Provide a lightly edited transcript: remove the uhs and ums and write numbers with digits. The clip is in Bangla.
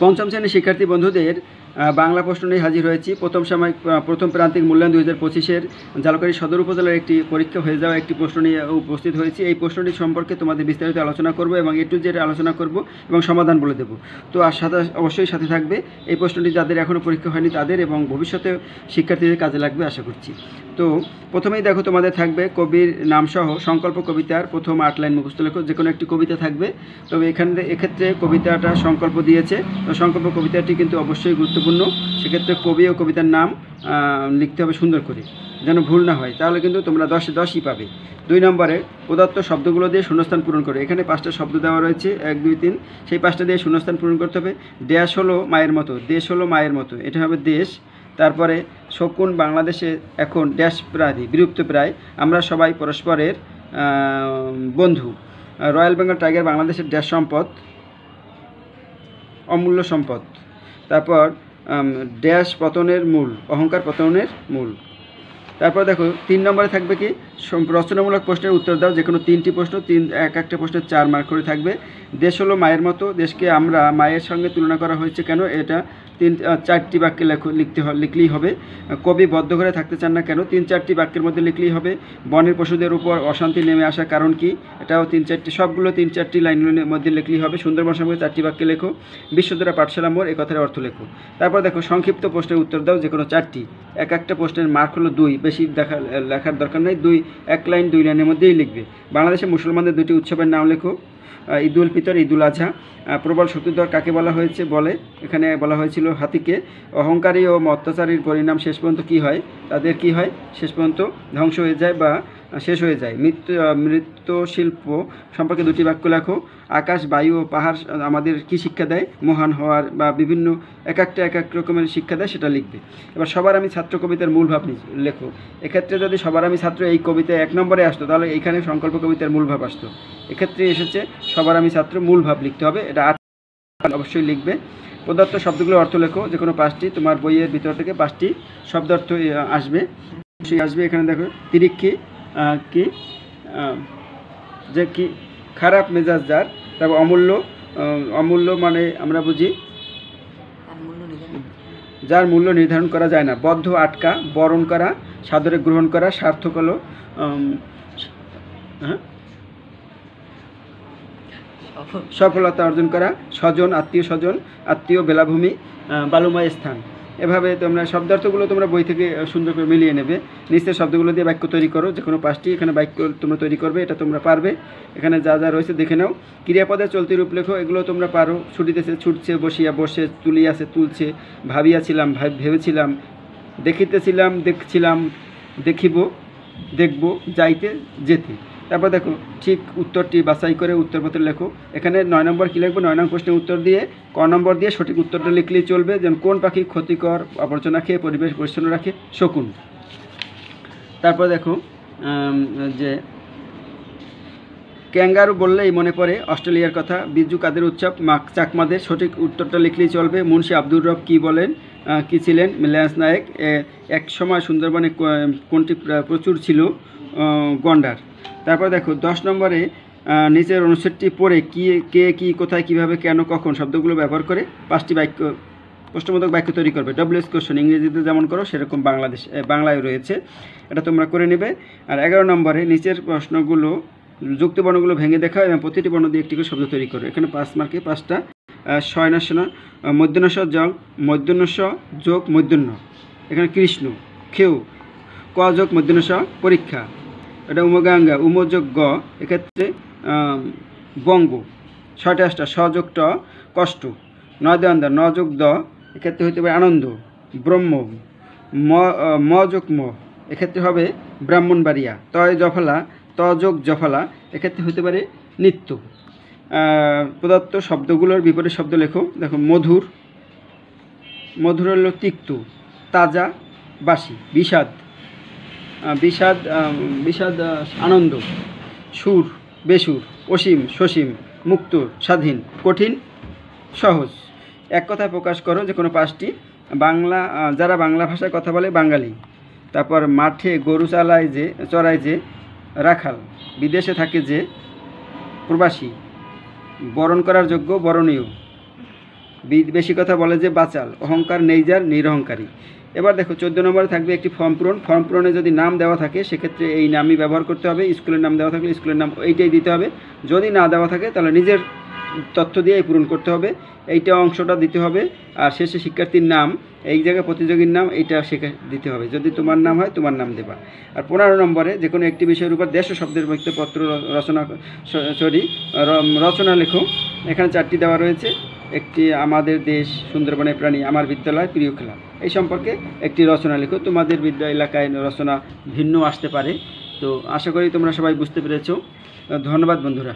পঞ্চম শ্রেণীর শিক্ষার্থী বন্ধুদের বাংলা প্রশ্ন নিয়ে হাজির হয়েছি। প্রথম প্রান্তিক মূল্যায়ন 2025-এর ঝালকাঠি সদর উপজেলার একটি পরীক্ষা হয়ে যাওয়া একটি প্রশ্ন নিয়ে উপস্থিত হয়েছি। এই প্রশ্নটি সম্পর্কে তোমাদের বিস্তারিত আলোচনা করব এবং A to Z আলোচনা করব এবং সমাধান বলে দেব। তো আর অবশ্যই সাথে থাকবে। এই প্রশ্নটি যাদের এখনও পরীক্ষা হয়নি তাদের এবং ভবিষ্যতে শিক্ষার্থীদের কাজে লাগবে আশা করছি। তো প্রথমেই দেখো তোমাদের থাকবে কবির নামসহ সংকল্প কবিতার প্রথম 8 লাইন মুখস্থ লেখো। যে কোনো একটি কবিতা থাকবে, তবে এক্ষেত্রে কবিতাটা সংকল্প দিয়েছে, তো সংকল্প কবিতাটি কিন্তু অবশ্যই গুরুত্বপূর্ণ। সেক্ষেত্রে কবি ও কবিতার নাম লিখতে হবে সুন্দর করে, যেন ভুল না হয়, তাহলে কিন্তু তোমরা 10-এ 10ই পাবে। 2 নম্বরে প্রদত্ত শব্দগুলো দিয়ে শূন্যস্থান পূরণ করে। এখানে 5টা শব্দ দেওয়া রয়েছে, 1 2 3, সেই 5টা দিয়ে শূন্যস্থান পূরণ করতে হবে। দেশ হলো মায়ের মতো, দেশ হলো মায়ের মতো, এটা হবে দেশ। তারপরে শকুন বাংলাদেশে এখন ড্যাশ প্রায় বিলুপ্ত প্রায়, আমরা সবাই পরস্পরের বন্ধু। রয়্যাল বেঙ্গল টাইগার বাংলাদেশের ড্যাশ সম্পদ, অমূল্য সম্পদ। তারপর ড্যাশ পতনের মূল, অহংকার পতনের মূল। তারপর দেখো 3 নম্বরে থাকবে কি রচনামূলক প্রশ্নের উত্তর দাও। যে কোনো 3টি প্রশ্ন, এক একটা প্রশ্নের 4 মার্ক করে থাকবে। দেশ হলো মায়ের মতো, দেশকে আমরা মায়ের সঙ্গে তুলনা করা হয়েছে কেন, এটা 4টি বাক্যে লিখলেই হবে। কবি বদ্ধ ঘরে থাকতে চান না কেন, 3-4টি বাক্যের মধ্যে লিখলেই হবে। বনের পশুদের উপর অশান্তি নেমে আসার কারণ কি, এটাও 3-4টি, সবগুলো 3-4টি লাইনের মধ্যে লিখলেই হবে। সুন্দরবন সম্পর্কে 4টি বাক্যে লেখো। বিশ্বজোড়া পাঠশালা মোড়, এ কথার অর্থ লেখো। তারপর দেখো সংক্ষিপ্ত প্রশ্নের উত্তর দাও, যে কোনো 4টি। এক একটা প্রশ্নের মার্ক হলো 2, বেশি লেখার দরকার নেই। 1 লাইন 2 লাইনের মধ্যেই লিখবে। বাংলাদেশে মুসলমানদের 2টি উৎসবের নাম লেখো, ঈদ উল ফিতর, ঈদ উল আজহা। প্রবল শক্তিধর কাকে বলা হয়েছে বলে, এখানে বলা হয়েছিল হাতিকে। অহংকারী ও অত্যাচারীর পরিণাম শেষ পর্যন্ত কী হয়, তাদের কি হয়, শেষ পর্যন্ত ধ্বংস হয়ে যায় বা শেষ হয়ে যায়। মৃৎশিল্প সম্পর্কে 2টি বাক্য লেখো। আকাশ, বায়ু ও পাহাড় আমাদের কি শিক্ষা দেয়, মহান হওয়ার বা বিভিন্ন এক এক রকমের শিক্ষা দেয়, সেটা লিখবে। এবার সবার আমি ছাত্র কবিতার মূল ভাব লেখো। এক্ষেত্রে যদি সবার আমি ছাত্র এই কবিতায় 1 নম্বরে আসতো, তাহলে এইখানে সংকল্প কবিতার মূল ভাব আসতো। এক্ষেত্রে এসেছে সবার আমি ছাত্র, মূল ভাব লিখতে হবে, এটা 8 অবশ্যই লিখবে। প্রদত্ত শব্দগুলোর অর্থ লেখো। যে কোনো 5টি, তোমার বইয়ের ভিতর থেকে 5টি শব্দ অর্থ আসবে। এখানে দেখো তিরিক্ষি কি, যে কি খারাপ মেজাজ যার। তারপর অমূল্য মানে আমরা বুঝি যার মূল্য নির্ধারণ করা যায় না। বদ্ধ, আটকা, বরণ করা, সাদরে গ্রহণ করা, সার্থক হলো সফলতা অর্জন করা। স্বজন, আত্মীয় স্বজন, আত্মীয়, বেলাভূমি, বালুময় স্থান। এভাবে তোমরা শব্দার্থগুলো তোমরা বই থেকে সুন্দর করে মিলিয়ে নেবে। নিচের শব্দগুলো দিয়ে বাক্য তৈরি করো। যে কোনো 5টি এখানে বাক্য তোমরা তৈরি করবে, এটা তোমরা পারবে। এখানে যা যা রয়েছে দেখে নাও। ক্রিয়াপদের চলতি রূপ লেখো, এগুলো তোমরা পারো। ছুটিতেছে, ছুটছে, বসিয়া, বসে, তুলিয়াছে, তুলছে, ভাবিয়াছিলাম, ভেবেছিলাম, দেখিতেছিলাম, দেখছিলাম, দেখিব, দেখব, যাইতে, যেতে। তারপর দেখো ঠিক উত্তরটি বাছাই করে উত্তরপত্রে লেখো। এখানে 9 নম্বর কী লিখবো, 9 নং প্রশ্নের উত্তর দিয়ে ক নম্বর দিয়ে সঠিক উত্তরটা লিখলেই চলবে। যেমন কোন পাখি ক্ষতিকর আবর্জনা খেয়ে পরিবেশ পরিচ্ছন্ন রাখে, শকুন। তারপর দেখো যে ক্যাঙ্গারু বললেই মনে পড়ে অস্ট্রেলিয়ার কথা। বিজু কাদের উৎসব, চাকমাদের, সঠিক উত্তরটা লিখলেই চলবে। মুন্সি আব্দুর রব কী বলেন, কী ছিলেন, ল্যান্স নায়েক। এক সময় সুন্দরবনে কোনটি প্রচুর ছিল, গন্ডার। তারপর দেখো 10 নম্বরে নিচের অনুচ্ছেদটি পড়ে কে কী কোথায় কীভাবে কেন কখন শব্দগুলো ব্যবহার করে 5টি প্রশ্নবোধক বাক্য তৈরি করবে। WS কোশ্চেন ইংরেজিতে যেমন করো সেরকম বাংলায় রয়েছে, এটা তোমরা করে নেবে। আর 11 নম্বরে নিচের প্রশ্নগুলো যুক্তিবর্ণগুলো ভেঙে দেখাও এবং প্রতিটি বর্ণ দিয়ে একটি করে শব্দ তৈরি করো। এখানে 5 মার্কে 5টা। শয়নাশনা, মধ্যাহ্নস মধ্যাহ্নস যোগ মধ্যাহ্ন, এখানে কৃষ্ণ। খেউ, ক যোগ মধ্যাহ্নস পরীক্ষা, এটা উমগাঙ্গা, উমযোগ গ, এক্ষেত্রে বঙ্গ। 6টা 8টা, সযোগ ট কষ্ট। 9 দেওয়ান্দা, ন যোগ দ, এক্ষেত্রে হইতে পারে আনন্দ। ব্রহ্ম, ম যোগ ম, এক্ষেত্রে হবে ব্রাহ্মণবাড়িয়া। তয় জফলা, ত যোগ জফলা, এক্ষেত্রে হইতে পারে নিত্য। প্রদত্ত শব্দগুলোর বিপরীত শব্দ লেখো। দেখো মধুর, মধুর হলো তিক্ত, তাজা, বাসি। বিষাদ, বিষাদ আনন্দ। সুর, বেসুর। অসীম, সসীম। মুক্ত, স্বাধীন। কঠিন, সহজ। এক কথায় প্রকাশ করো যে কোনো 5টি। যারা বাংলা ভাষায় কথা বলে বাঙালি। তারপর মাঠে গরু চড়ায় যে রাখাল। বিদেশে থাকে যে প্রবাসী। বরণ করার যোগ্য, বরণীয়। বেশি কথা বলে যে বাচাল, অহংকার নেই যার নিরহংকারী। এবার দেখো 14 নম্বরে থাকবে একটি ফর্ম পূরণ। ফর্ম পূরণে যদি নাম দেওয়া থাকে সেক্ষেত্রে এই নামই ব্যবহার করতে হবে, স্কুলের নাম দেওয়া থাকলে স্কুলের নাম এইটাই দিতে হবে, যদি না দেওয়া থাকে তাহলে নিজের তথ্য দিয়ে পূরণ করতে হবে, এইটা অংশটা দিতে হবে। আর শেষে শিক্ষার্থীর নাম, এই জায়গায় প্রতিযোগীর নাম এইটা শেখে দিতে হবে, যদি তোমার নাম হয় তোমার নাম দেবা। আর 15 নম্বরে যে কোনো একটি বিষয়ের উপর 150 শব্দের মধ্যে পত্র রচনা লেখো। এখানে 4টি দেওয়া রয়েছে। একটি আমাদের দেশ, সুন্দরবনের প্রাণী, আমার বিদ্যালয়, প্রিয় খেলা, এই সম্পর্কে একটি রচনা লেখো। তোমাদের এলাকায় রচনা ভিন্ন আসতে পারে। তো আশা করি তোমরা সবাই বুঝতে পেরেছো। ধন্যবাদ বন্ধুরা।